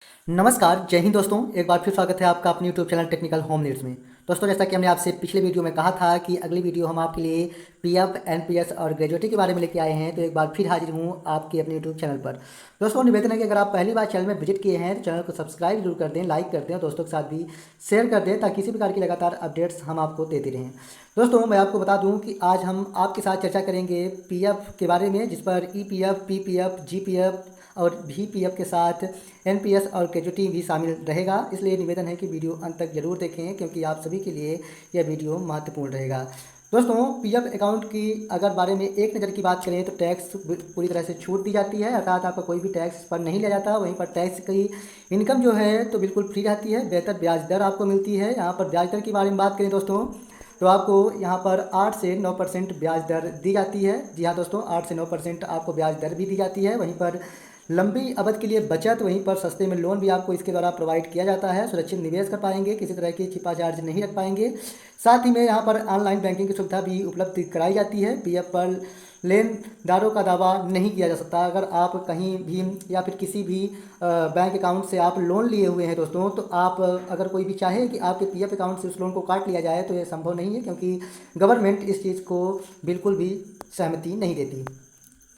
नमस्कार, जय हिंद दोस्तों। एक बार फिर स्वागत है आपका अपने YouTube channel technical home needs में। दोस्तों, जैसा कि हमने आपसे पिछले वीडियो में कहा था कि अगली वीडियो हम आपके लिए पीएफ, एनपीएस और ग्रेजुएटी के बारे में लेके आए हैं, तो एक बार फिर हाजिर हूँ आपके अपने यूट्यूब चैनल पर। दोस्तों, निवेदन है कि अगर आप पहली बार चैनल में विजिट किए हैं तो चैनल को सब्सक्राइब जरूर कर दें, लाइक कर दें और दोस्तों के साथ भी शेयर कर दें, ताकि किसी प्रकार की लगातार अपडेट्स हम आपको देते रहें। दोस्तों, मैं आपको बता दूं कि आज हम आपके साथ चर्चा करेंगे पीएफ के बारे में, जिस पर ईपीएफ, पीपीएफ, जीपीएफ और वीपीएफ के साथ एनपीएस और ग्रेजुएटी भी शामिल रहेगा। इसलिए निवेदन है कि वीडियो अंत तक जरूर देखें, क्योंकि आप सभी के लिए यह वीडियो महत्वपूर्ण रहेगा। दोस्तों, पीएफ अकाउंट की अगर बारे में एक नज़र की बात करें तो टैक्स पूरी तरह से छूट दी जाती है, अर्थात आपका कोई भी टैक्स पर नहीं लिया जाता। वहीं पर टैक्स की इनकम जो है तो बिल्कुल फ्री रहती है, बेहतर ब्याज दर आपको मिलती है। यहाँ पर ब्याज दर के बारे में बात करें दोस्तों, तो आपको यहाँ पर 8 से 9% ब्याज दर दी जाती है। जी हाँ दोस्तों, 8 से 9% आपको ब्याज दर भी दी जाती है। वहीं पर लंबी अवधि के लिए बचत, वहीं पर सस्ते में लोन भी आपको इसके द्वारा प्रोवाइड किया जाता है। सुरक्षित निवेश कर पाएंगे, किसी तरह की छिपा चार्ज नहीं रख पाएंगे। साथ ही में यहाँ पर ऑनलाइन बैंकिंग की सुविधा भी उपलब्ध कराई जाती है। पीएफ पर लेनदारों का दावा नहीं किया जा सकता। अगर आप कहीं भी या फिर किसी भी बैंक अकाउंट से आप लोन लिए हुए हैं दोस्तों, तो आप अगर कोई भी चाहे कि आपके पीएफ अकाउंट से उस लोन को काट लिया जाए तो ये संभव नहीं है, क्योंकि गवर्नमेंट इस चीज़ को बिल्कुल भी सहमति नहीं देती।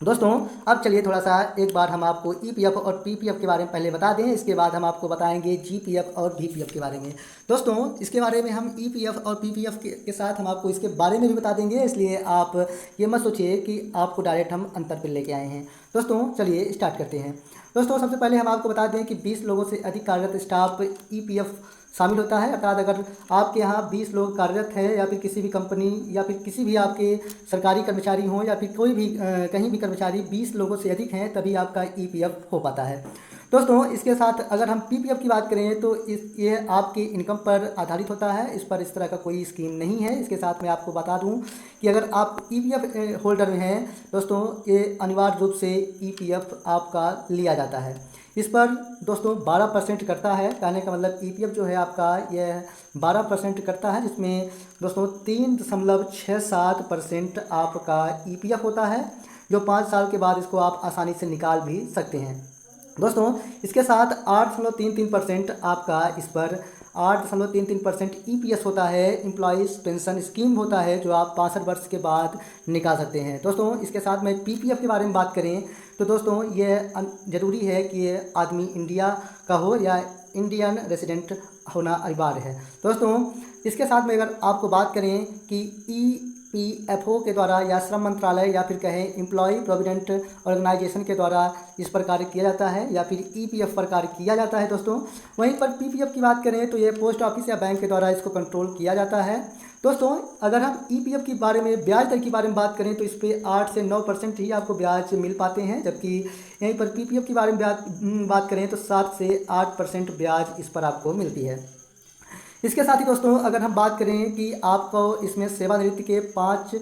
दोस्तों, अब चलिए थोड़ा सा एक बार हम आपको ईपीएफ और पीपीएफ के बारे में पहले बता दें, इसके बाद हम आपको बताएंगे जीपीएफ और वीपीएफ के बारे में। दोस्तों, इसके बारे में हम ईपीएफ और पीपीएफ के साथ हम आपको इसके बारे में भी बता देंगे, इसलिए आप ये मत सोचिए कि आपको डायरेक्ट हम अंतर पर लेके आए हैं। दोस्तों, चलिए स्टार्ट करते हैं। दोस्तों, सबसे पहले हम आपको बता दें कि 20 लोगों से अधिक कार्यरत स्टाफ ईपीएफ शामिल होता है, अर्थात अगर आपके यहाँ 20 लोग कार्यरत हैं या फिर किसी भी कंपनी या फिर किसी भी आपके सरकारी कर्मचारी हों या फिर कोई भी कहीं भी कर्मचारी 20 लोगों से अधिक हैं, तभी आपका ईपीएफ हो पाता है। दोस्तों, इसके साथ अगर हम पीपीएफ की बात करें तो ये आपकी इनकम पर आधारित होता है। इस पर इस तरह का कोई स्कीम नहीं है। इसके साथ मैं आपको बता दूं कि अगर आप ईपीएफ होल्डर में हैं दोस्तों, ये अनिवार्य रूप से ईपीएफ आपका लिया जाता है। इस पर दोस्तों 12% करता है। कहने का मतलब ईपीएफ जो है आपका यह 12% करता है, जिसमें दोस्तों 3.67% आपका ईपीएफ होता है, जो 5 साल के बाद इसको आप आसानी से निकाल भी सकते हैं। दोस्तों, इसके साथ 8.33% आपका इस पर 8.33% ईपीएस होता है, एम्प्लॉयज़ पेंशन स्कीम होता है, जो आप 65 वर्ष के बाद निकाल सकते हैं। दोस्तों, इसके साथ में पीपीएफ के बारे में बात करें तो दोस्तों ये ज़रूरी है कि ये आदमी इंडिया का हो या इंडियन रेसिडेंट होना अनिवार्य है। दोस्तों, इसके साथ में अगर आपको बात करें कि ईपीएफओ के द्वारा या श्रम मंत्रालय या फिर कहें एम्प्लॉय प्रोविडेंट ऑर्गेनाइजेशन के द्वारा इस पर कार्य किया जाता है या फिर ईपीएफ पर कार्य किया जाता है दोस्तों। वहीं पर पीपीएफ की बात करें तो ये पोस्ट ऑफिस या बैंक के द्वारा इसको कंट्रोल किया जाता है। दोस्तों, अगर हम ईपीएफ के बारे में ब्याज दर के बारे में बात करें तो इस पर 8 से 9% ही आपको ब्याज मिल पाते हैं, जबकि यहीं पर पीपीएफ के बारे में बात करें तो 7 से 8% ब्याज इस पर आपको मिलती है। इसके साथ ही दोस्तों, अगर हम बात करें कि आपको इसमें सेवानिवृत्ति के 5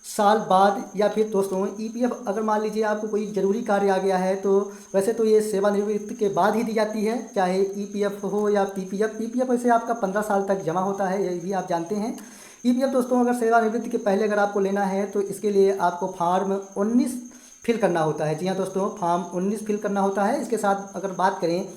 साल बाद या फिर दोस्तों ईपीएफ अगर मान लीजिए आपको कोई ज़रूरी कार्य आ गया है, तो वैसे तो ये सेवानिवृत्ति के बाद ही दी जाती है, चाहे ईपीएफ हो या पीपीएफ। पीपीएफ वैसे आपका 15 साल तक जमा होता है, ये भी आप जानते हैं। ईपीएफ दोस्तों अगर सेवानिवृत्ति के पहले अगर आपको लेना है तो इसके लिए आपको फॉर्म 19 फिल करना होता है। जी हाँ दोस्तों, फॉर्म 19 फिल करना होता है। इसके साथ अगर बात करें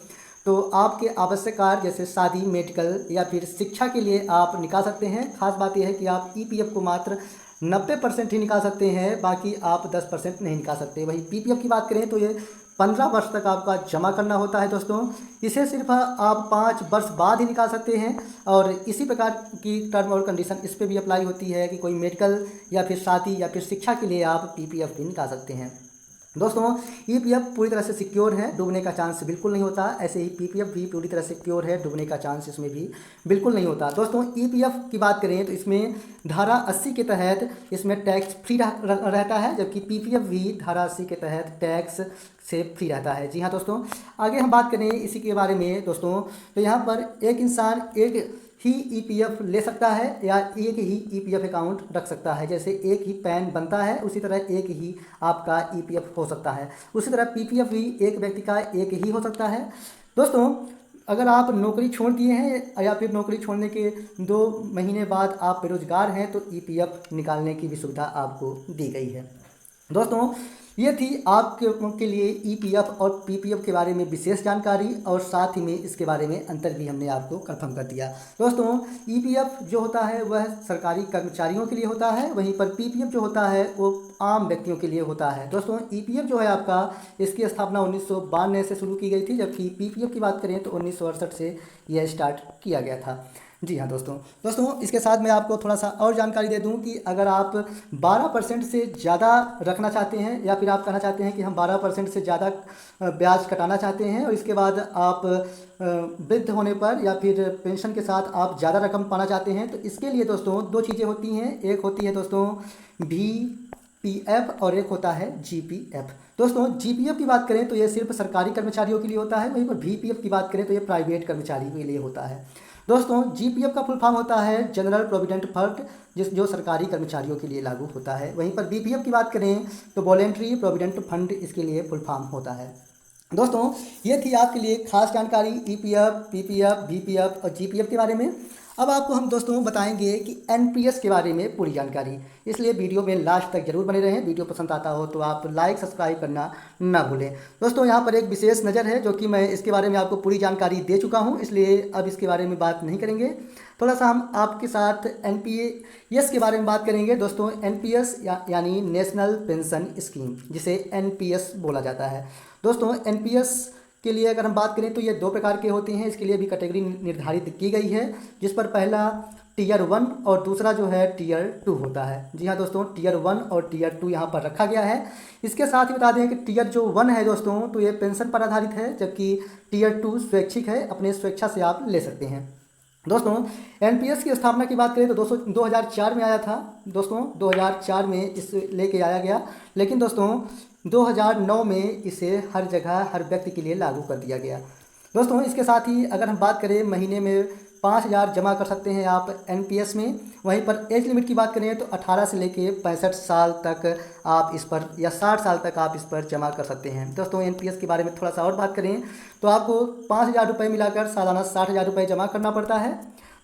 तो आपके आवश्यक कार्य जैसे शादी, मेडिकल या फिर शिक्षा के लिए आप निकाल सकते हैं। खास बात यह है कि आप ईपीएफ को मात्र 90% ही निकाल सकते हैं, बाकी आप 10% नहीं निकाल सकते। वही पीपीएफ की बात करें तो ये 15 वर्ष तक आपका जमा करना होता है दोस्तों। इसे सिर्फ आप 5 वर्ष बाद ही निकाल सकते हैं, और इसी प्रकार की टर्म और कंडीशन इस पर भी अप्लाई होती है कि कोई मेडिकल या फिर शादी या फिर शिक्षा के लिए आप पीपीएफ भी निकाल सकते हैं। दोस्तों, ईपीएफ पूरी तरह से सिक्योर है, डूबने का चांस बिल्कुल नहीं होता। ऐसे ही पीपीएफ भी पूरी तरह से सिक्योर है, डूबने का चांस इसमें भी बिल्कुल नहीं होता। दोस्तों, ईपीएफ की बात करें तो इसमें धारा 80 के तहत इसमें टैक्स फ्री रहता है, जबकि पीपीएफ भी धारा 80 के तहत टैक्स से फ्री रहता है। जी हाँ दोस्तों, आगे हम बात करें इसी के बारे में दोस्तों, तो यहाँ पर एक इंसान एक ही ईपीएफ ले सकता है या एक ही ईपीएफ अकाउंट रख सकता है। जैसे एक ही पैन बनता है, उसी तरह एक ही आपका ईपीएफ हो सकता है। उसी तरह पीपीएफ भी एक व्यक्ति का एक ही हो सकता है। दोस्तों, अगर आप नौकरी छोड़ दिए हैं या फिर नौकरी छोड़ने के 2 महीने बाद आप बेरोजगार हैं, तो ईपीएफ निकालने की भी सुविधा आपको दी गई है। दोस्तों, ये थी आपके लिए ईपीएफ और पीपीएफ के बारे में विशेष जानकारी, और साथ ही में इसके बारे में अंतर भी हमने आपको कंफर्म कर दिया। दोस्तों, ईपीएफ जो होता है वह सरकारी कर्मचारियों के लिए होता है, वहीं पर पीपीएफ जो होता है वो आम व्यक्तियों के लिए होता है। दोस्तों, ईपीएफ जो है आपका, इसकी स्थापना 1992 से शुरू की गई थी, जबकि पीपीएफ की बात करें तो 1968 से यह स्टार्ट किया गया था। जी हाँ दोस्तों, इसके साथ मैं आपको थोड़ा सा और जानकारी दे दूं कि अगर आप 12% से ज़्यादा रखना चाहते हैं, या फिर आप कहना चाहते हैं कि हम 12% से ज़्यादा ब्याज कटाना चाहते हैं, और इसके बाद आप वृद्ध होने पर या फिर पेंशन के साथ आप ज़्यादा रकम पाना चाहते हैं, तो इसके लिए दोस्तों दो चीज़ें होती हैं। एक होती है दोस्तों VPF और एक होता है GPF। दोस्तों, GPF की बात करें तो ये सिर्फ सरकारी कर्मचारियों के लिए होता है, वहीं पर VPF की बात करें तो ये प्राइवेट कर्मचारियों के लिए होता है। दोस्तों, GPF का फुल फॉर्म होता है जनरल प्रोविडेंट फंड, जो सरकारी कर्मचारियों के लिए लागू होता है। वहीं पर BPF की बात करें तो वॉलेंट्री प्रोविडेंट फंड इसके लिए फुल फॉर्म होता है। दोस्तों, ये थी आपके लिए खास जानकारी EPF, PPF, VPF और GPF के बारे में। अब आपको हम दोस्तों बताएंगे कि NPS के बारे में पूरी जानकारी, इसलिए वीडियो में लास्ट तक जरूर बने रहें। वीडियो पसंद आता हो तो आप लाइक सब्सक्राइब करना ना भूलें। दोस्तों, यहाँ पर एक विशेष नज़र है, जो कि मैं इसके बारे में आपको पूरी जानकारी दे चुका हूँ, इसलिए अब इसके बारे में बात नहीं करेंगे। थोड़ा सा हम आपके साथ NPS के बारे में बात करेंगे। दोस्तों, NPS यानी नेशनल पेंशन स्कीम, जिसे NPS बोला जाता है। दोस्तों, NPS के लिए अगर हम बात करें तो ये दो प्रकार के होते हैं। इसके लिए भी कैटेगरी निर्धारित की गई है, जिस पर पहला टियर 1 और दूसरा जो है टियर 2 होता है। जी हाँ दोस्तों, टियर 1 और टियर 2 यहाँ पर रखा गया है। इसके साथ ही बता दें कि टियर जो 1 है दोस्तों, तो ये पेंशन पर आधारित है, जबकि टियर 2 स्वैच्छिक है, अपने स्वेच्छा से आप ले सकते हैं। दोस्तों, NPS की स्थापना की बात करें तो 2004 में आया था। दोस्तों, 2004 में इसे लेके आया गया, लेकिन दोस्तों 2009 में इसे हर जगह हर व्यक्ति के लिए लागू कर दिया गया। दोस्तों, इसके साथ ही अगर हम बात करें, महीने में 5,000 जमा कर सकते हैं आप NPS में। वहीं पर एज लिमिट की बात करें तो 18 से लेके 65 साल तक आप इस पर, या 60 साल तक आप इस पर जमा कर सकते हैं। दोस्तों, NPS के बारे में थोड़ा सा और बात करें तो आपको 5,000 रुपये मिलाकर सालाना 60,000 रुपये जमा करना पड़ता है।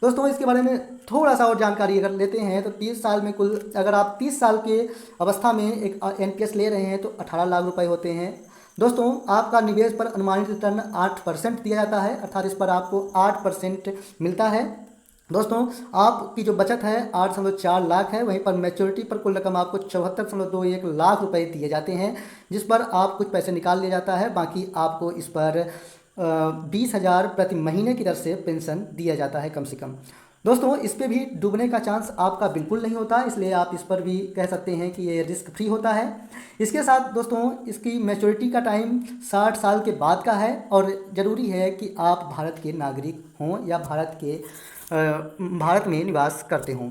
दोस्तों, इसके बारे में थोड़ा सा और जानकारी अगर लेते हैं तो 30 साल में कुल, अगर आप 30 साल के अवस्था में एक NPS ले रहे हैं तो 18 लाख रुपए होते हैं। दोस्तों, आपका निवेश पर अनुमानित रिटर्न 8% दिया जाता है, अर्थात इस पर आपको 8% मिलता है। दोस्तों, आपकी जो बचत है 8.4 लाख है, वहीं पर मैच्योरिटी पर कुल रकम आपको 74.21 लाख रुपए दिए जाते हैं, जिस पर आप कुछ पैसे निकाल लिया जाता है। बाकी आपको इस पर 20,000 प्रति महीने की दर से पेंशन दिया जाता है कम से कम। दोस्तों, इस पर भी डूबने का चांस आपका बिल्कुल नहीं होता, इसलिए आप इस पर भी कह सकते हैं कि ये रिस्क फ्री होता है। इसके साथ दोस्तों, इसकी मैच्योरिटी का टाइम 60 साल के बाद का है, और ज़रूरी है कि आप भारत के नागरिक हों या भारत में निवास करते हों।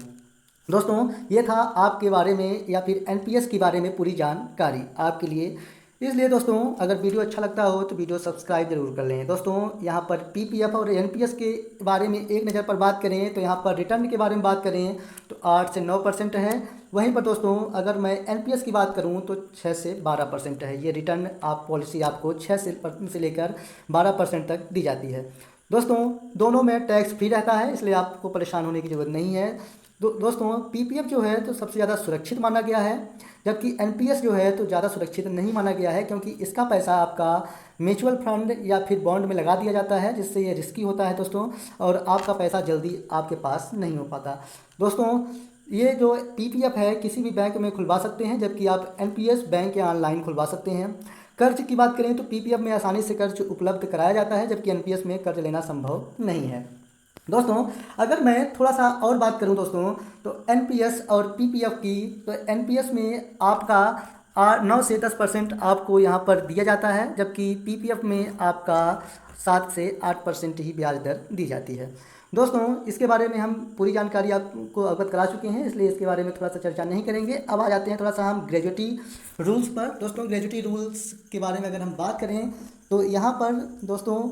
दोस्तों, ये था आपके बारे में या फिर NPS के बारे में पूरी जानकारी आपके लिए। इसलिए दोस्तों, अगर वीडियो अच्छा लगता हो तो वीडियो सब्सक्राइब जरूर कर लें। दोस्तों, यहाँ पर PPF और NPS के बारे में एक नज़र पर बात करें तो यहाँ पर रिटर्न के बारे में बात करें तो 8 से 9% है। वहीं पर दोस्तों, अगर मैं NPS की बात करूँ तो 6 से 12% है। ये रिटर्न आप पॉलिसी आपको 6 से लेकर 12% तक दी जाती है। दोस्तों, दोनों में टैक्स फ्री रहता है, इसलिए आपको परेशान होने की ज़रूरत नहीं है। दोस्तों, PPF जो है तो सबसे ज़्यादा सुरक्षित माना गया है, जबकि NPS जो है तो ज़्यादा सुरक्षित नहीं माना गया है, क्योंकि इसका पैसा आपका म्यूचुअल फंड या फिर बॉन्ड में लगा दिया जाता है, जिससे ये रिस्की होता है दोस्तों, और आपका पैसा जल्दी आपके पास नहीं हो पाता। दोस्तों, ये जो PPF है किसी भी बैंक में खुलवा सकते हैं, जबकि आप NPS बैंक या ऑनलाइन खुलवा सकते हैं। कर्ज की बात करें तो PPF में आसानी से कर्ज उपलब्ध कराया जाता है, जबकि NPS में कर्ज लेना संभव नहीं है। दोस्तों, अगर मैं थोड़ा सा और बात करूं दोस्तों, तो NPS और PPF की, तो NPS में आपका 9 से 10% आपको यहाँ पर दिया जाता है, जबकि PPF में आपका 7 से 8% ही ब्याज दर दी जाती है। दोस्तों, इसके बारे में हम पूरी जानकारी आपको अवगत करा चुके हैं, इसलिए इसके बारे में थोड़ा सा चर्चा नहीं करेंगे। अब आ जाते हैं थोड़ा सा हम ग्रेजुएटी रूल्स पर। दोस्तों, ग्रेजुएटी रूल्स के बारे में अगर हम बात करें तो यहाँ पर दोस्तों,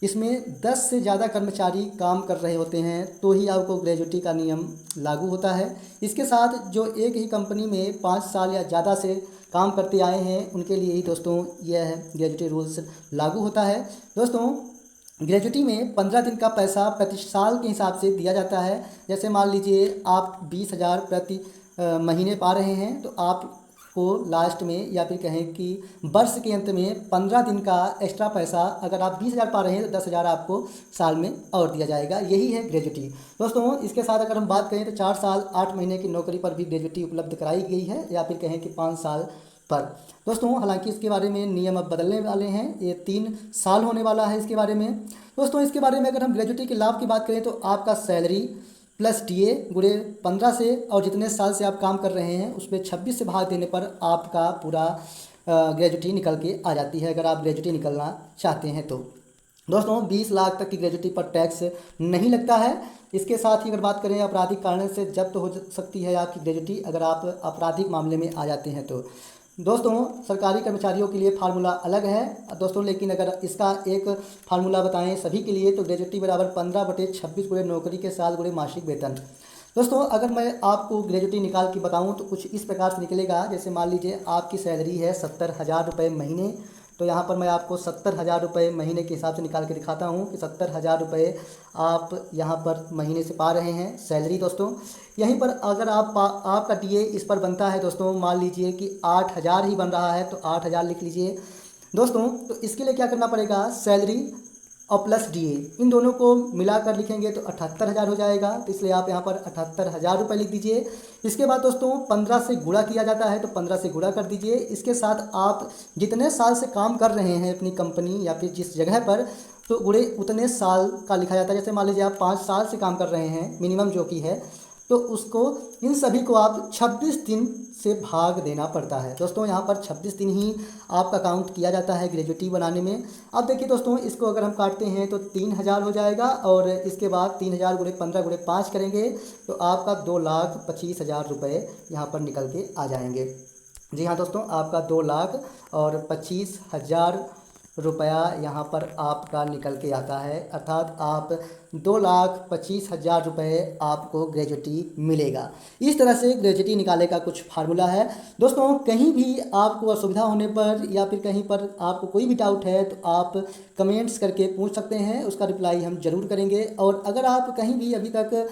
इसमें 10 से ज़्यादा कर्मचारी काम कर रहे होते हैं तो ही आपको ग्रेजुएटी का नियम लागू होता है। इसके साथ जो एक ही कंपनी में 5 साल या ज़्यादा से काम करते आए हैं उनके लिए ही दोस्तों यह ग्रेजुएटी रूल्स लागू होता है। दोस्तों, ग्रेजुएटी में 15 दिन का पैसा प्रति साल के हिसाब से दिया जाता है। जैसे मान लीजिए आप 20,000 प्रति महीने पा रहे हैं, तो आप आपको लास्ट में या फिर कहें कि वर्ष के अंत में 15 दिन का एक्स्ट्रा पैसा, अगर आप 20,000 पा रहे हैं तो 10,000 आपको साल में और दिया जाएगा। यही है ग्रेजुटी। दोस्तों इसके साथ अगर हम बात करें तो 4 साल 8 महीने की नौकरी पर भी ग्रेजुटी उपलब्ध कराई गई है, या फिर कहें कि 5 साल पर। दोस्तों हालांकि इसके बारे में नियम अब बदलने वाले हैं, ये 3 साल होने वाला है इसके बारे में। दोस्तों इसके बारे में अगर हम ग्रेजुटी के लाभ की बात करें तो आपका सैलरी प्लस टीए गुणे 15 से, और जितने साल से आप काम कर रहे हैं उसमें 26 से भाग देने पर आपका पूरा ग्रेजुटी निकल के आ जाती है, अगर आप ग्रेजुटी निकलना चाहते हैं तो। दोस्तों 20 लाख तक की ग्रेजुटी पर टैक्स नहीं लगता है। इसके साथ ही अगर बात करें आपराधिक कारण से जब्त हो सकती है आपकी ग्रेजुटी, अगर आप आपराधिक मामले में आ जाते हैं तो। दोस्तों सरकारी कर्मचारियों के लिए फार्मूला अलग है दोस्तों, लेकिन अगर इसका एक फार्मूला बताएं सभी के लिए तो ग्रेजुटी बराबर 15/26 गुणे नौकरी के साल गुणे मासिक वेतन। दोस्तों अगर मैं आपको ग्रेजुटी निकाल के बताऊं तो कुछ इस प्रकार से निकलेगा। जैसे मान लीजिए आपकी सैलरी है 70,000 रुपये महीने, तो यहाँ पर मैं आपको 70,000 रुपये महीने के हिसाब से निकाल के दिखाता हूँ कि 70,000 रुपये आप यहाँ पर महीने से पा रहे हैं सैलरी। दोस्तों यहीं पर अगर आपका डीए इस पर बनता है दोस्तों, मान लीजिए कि 8,000 ही बन रहा है तो 8,000 लिख लीजिए दोस्तों। तो इसके लिए क्या करना पड़ेगा, सैलरी और प्लस डीए इन दोनों को मिलाकर लिखेंगे तो 78,000 हो जाएगा, तो इसलिए आप यहाँ पर 78,000 रुपये लिख दीजिए। इसके बाद दोस्तों 15 से गुणा किया जाता है तो 15 से गुणा कर दीजिए। इसके साथ आप जितने साल से काम कर रहे हैं अपनी कंपनी या फिर जिस जगह पर, तो गुणे उतने साल का लिखा जाता है। जैसे मान लीजिए आप 5 साल से काम कर रहे हैं मिनिमम जो कि है, तो उसको इन सभी को आप 26 दिन से भाग देना पड़ता है। दोस्तों यहाँ पर 26 दिन ही आपका काउंट किया जाता है ग्रेजुटी बनाने में। अब देखिए दोस्तों इसको अगर हम काटते हैं तो 3,000 हो जाएगा, और इसके बाद 3,000 गुणे 15 गुणे 5 करेंगे तो आपका 2,25,000 रुपये यहाँ पर निकल के आ जाएंगे। जी हाँ दोस्तों, आपका 2,25,000 रुपया यहाँ पर आपका निकल के आता है, अर्थात आप 2,25,000 रुपये आपको ग्रेजुटी मिलेगा। इस तरह से ग्रेजुटी निकालने का कुछ फार्मूला है। दोस्तों कहीं भी आपको असुविधा होने पर या फिर कहीं पर आपको कोई भी डाउट है तो आप कमेंट्स करके पूछ सकते हैं, उसका रिप्लाई हम ज़रूर करेंगे। और अगर आप कहीं भी अभी तक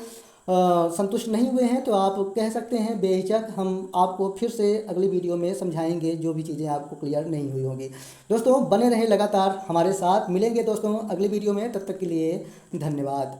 संतुष्ट नहीं हुए हैं तो आप कह सकते हैं बेहिचक, हम आपको फिर से अगली वीडियो में समझाएंगे जो भी चीज़ें आपको क्लियर नहीं हुई होंगी। दोस्तों बने रहें लगातार हमारे साथ, मिलेंगे दोस्तों अगली वीडियो में, तब तक के लिए धन्यवाद।